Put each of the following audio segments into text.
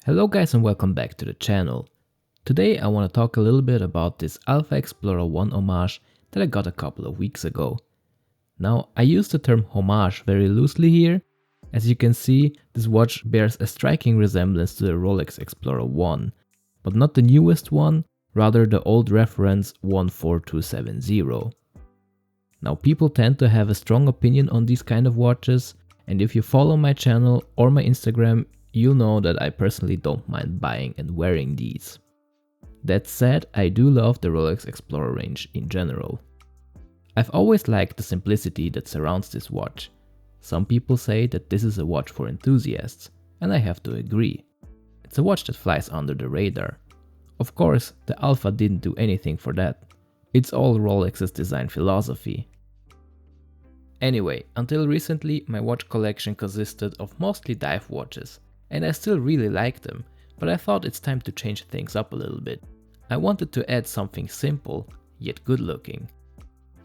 Hello guys and welcome back to the channel. Today I want to talk a little bit about this Alpha Explorer 1 homage that I got a couple of weeks ago. Now I use the term homage very loosely here. As you can see, this watch bears a striking resemblance to the Rolex Explorer 1, but not the newest one, rather the old reference 14270. Now people tend to have a strong opinion on these kind of watches, and if you follow my channel or my Instagram, you'll know that I personally don't mind buying and wearing these. That said, I do love the Rolex Explorer range in general. I've always liked the simplicity that surrounds this watch. Some people say that this is a watch for enthusiasts, and I have to agree. It's a watch that flies under the radar. Of course, the Alpha didn't do anything for that. It's all Rolex's design philosophy. Anyway, until recently my watch collection consisted of mostly dive watches, and I still really like them, but I thought it's time to change things up a little bit. I wanted to add something simple, yet good looking.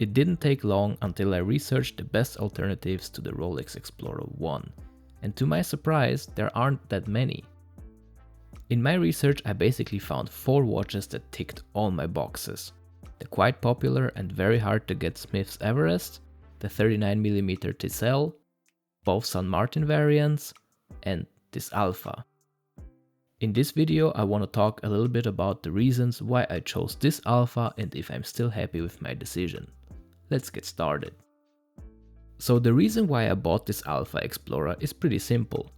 It didn't take long until I researched the best alternatives to the Rolex Explorer 1, and to my surprise there aren't that many. In my research I basically found 4 watches that ticked all my boxes. The quite popular and very hard to get Smith's Everest, the 39mm Tissel, both San Martin variants, and this Alpha. In this video I want to talk a little bit about the reasons why I chose this Alpha and if I'm still happy with my decision. Let's get started. So the reason why I bought this Alpha Explorer is pretty simple.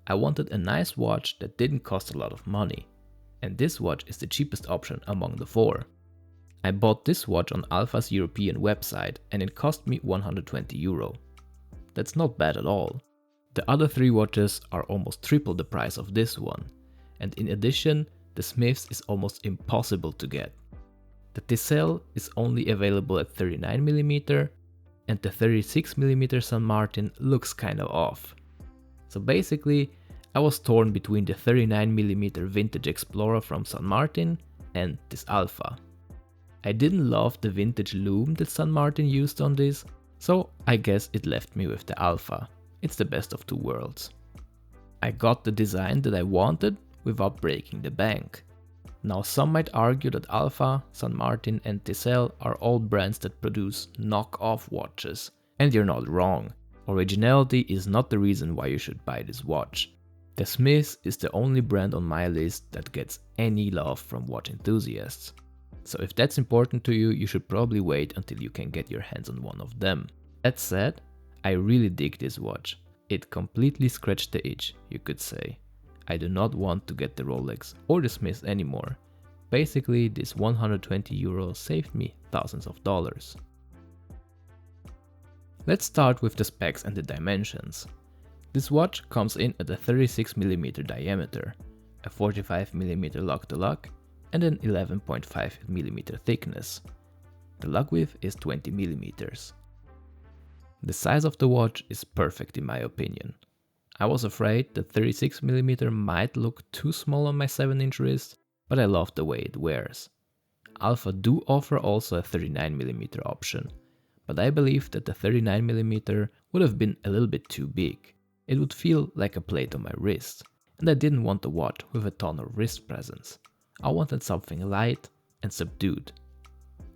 I wanted a nice watch that didn't cost a lot of money, and this watch is the cheapest option among the 4. I bought this watch on Alpha's European website and it cost me €120. That's not bad at all. The other 3 watches are almost triple the price of this one, and in addition, the Smiths is almost impossible to get. The Tissel is only available at 39mm, and the 36mm San Martin looks kinda off. So basically, I was torn between the 39mm Vintage Explorer from San Martin and this Alpha. I didn't love the vintage lume that San Martin used on this, so I guess it left me with the Alpha. It's the best of 2 worlds. I got the design that I wanted without breaking the bank. Now some might argue that Alpha, San Martin and Tissel are all brands that produce knock-off watches, and you're not wrong. Originality is not the reason why you should buy this watch. The Smiths is the only brand on my list that gets any love from watch enthusiasts. So if that's important to you, you should probably wait until you can get your hands on one of them. That said, I really dig this watch. It completely scratched the itch, you could say. I do not want to get the Rolex or the Smiths anymore. Basically, this €120 saved me thousands of dollars. Let's start with the specs and the dimensions. This watch comes in at a 36mm diameter, a 45mm lug-to-lug, and an 11.5mm thickness. The lug width is 20mm. The size of the watch is perfect in my opinion. I was afraid that 36mm might look too small on my 7-inch wrist, but I love the way it wears. Alpha do offer also a 39mm option, but I believe that the 39mm would have been a little bit too big. It would feel like a plate on my wrist, and I didn't want a watch with a ton of wrist presence. I wanted something light and subdued.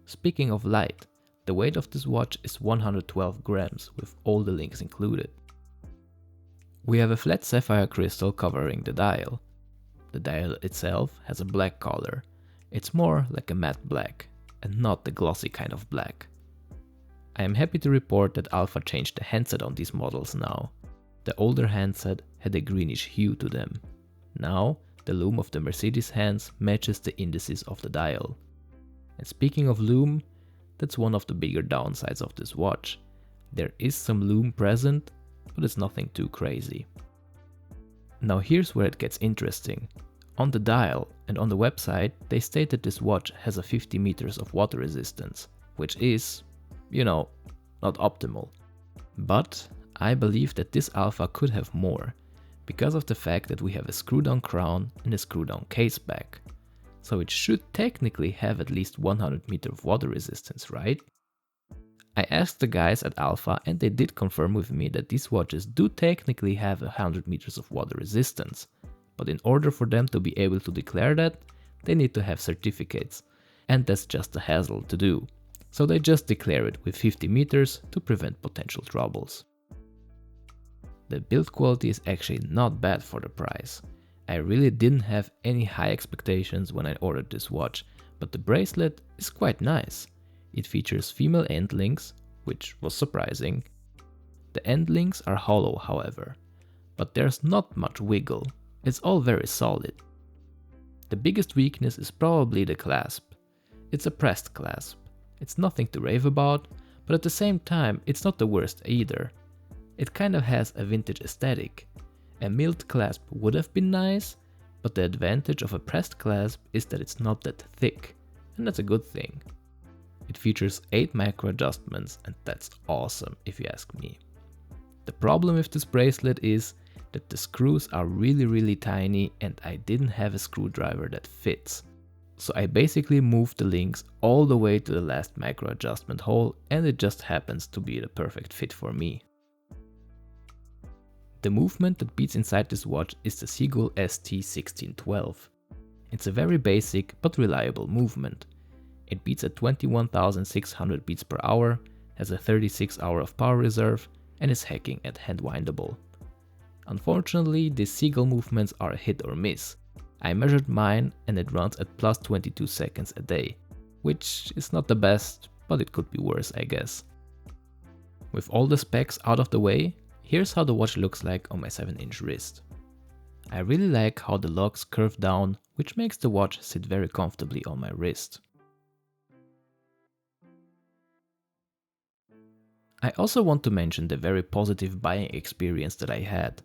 Speaking of light, the weight of this watch is 112 grams with all the links included. We have a flat sapphire crystal covering the dial. The dial itself has a black color. It's more like a matte black, and not the glossy kind of black. I am happy to report that Alpha changed the handset on these models now. The older handset had a greenish hue to them. Now, the lume of the Mercedes hands matches the indices of the dial. And speaking of lume, that's one of the bigger downsides of this watch. There is some lume present, but it's nothing too crazy. Now here's where it gets interesting. On the dial and on the website, they state that this watch has a 50 meters of water resistance, which is, not optimal. But I believe that this Alpha could have more, because of the fact that we have a screw-down crown and a screw-down case back. So it should technically have at least 100 meters of water resistance, right? I asked the guys at Alpha and they did confirm with me that these watches do technically have 100 meters of water resistance, but in order for them to be able to declare that, they need to have certificates, and that's just a hassle to do. So they just declare it with 50 meters to prevent potential troubles. The build quality is actually not bad for the price. I really didn't have any high expectations when I ordered this watch, but the bracelet is quite nice. It features female end links, which was surprising. The end links are hollow, however, but there's not much wiggle. It's all very solid. The biggest weakness is probably the clasp. It's a pressed clasp. It's nothing to rave about, but at the same time it's not the worst either. It kind of has a vintage aesthetic. A milled clasp would have been nice, but the advantage of a pressed clasp is that it's not that thick, and that's a good thing. It features 8 micro adjustments, and that's awesome if you ask me. The problem with this bracelet is that the screws are really tiny and I didn't have a screwdriver that fits. So I basically moved the links all the way to the last micro adjustment hole, and it just happens to be the perfect fit for me. The movement that beats inside this watch is the Seagull ST1612. It's a very basic but reliable movement. It beats at 21,600 beats per hour, has a 36 hour of power reserve, and is hacking at handwindable. Unfortunately, these Seagull movements are a hit or miss. I measured mine and it runs at plus 22 seconds a day, which is not the best, but it could be worse, I guess. With all the specs out of the way, here's how the watch looks like on my 7-inch wrist. I really like how the locks curve down, which makes the watch sit very comfortably on my wrist. I also want to mention the very positive buying experience that I had.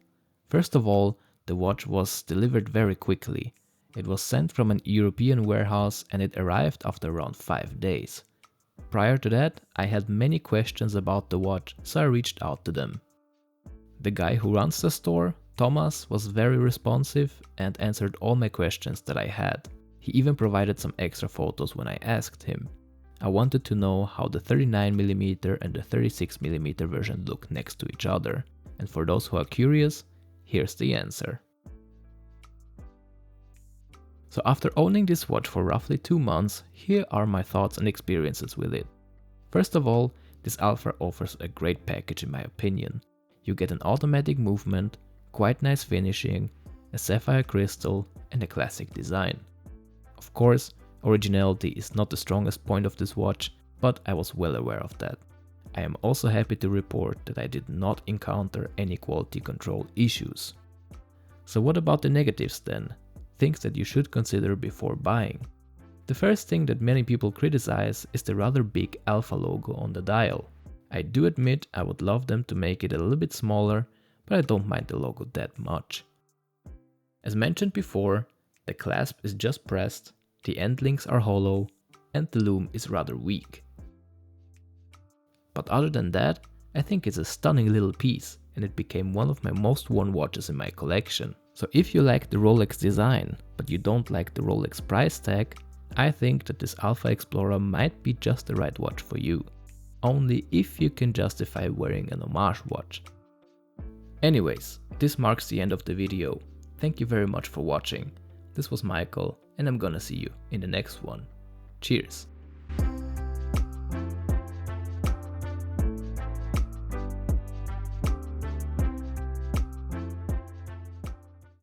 First of all, the watch was delivered very quickly. It was sent from an European warehouse and it arrived after around 5 days. Prior to that, I had many questions about the watch, so I reached out to them. The guy who runs the store, Thomas, was very responsive and answered all my questions that I had. He even provided some extra photos when I asked him. I wanted to know how the 39mm and the 36mm version look next to each other, and for those who are curious, here's the answer. So after owning this watch for roughly 2 months, here are my thoughts and experiences with it. First of all, this Alpha offers a great package in my opinion. You get an automatic movement, quite nice finishing, a sapphire crystal, and a classic design. Of course, originality is not the strongest point of this watch, but I was well aware of that. I am also happy to report that I did not encounter any quality control issues. So what about the negatives then? Things that you should consider before buying. The first thing that many people criticize is the rather big Alpha logo on the dial. I do admit I would love them to make it a little bit smaller, but I don't mind the logo that much. As mentioned before, the clasp is just pressed, the end links are hollow, and the lume is rather weak. But other than that, I think it's a stunning little piece, and it became one of my most worn watches in my collection. So if you like the Rolex design, but you don't like the Rolex price tag, I think that this Alpha Explorer might be just the right watch for you. Only if you can justify wearing an homage watch. Anyways, this marks the end of the video. Thank you very much for watching. This was Michael, and I'm gonna see you in the next one. Cheers!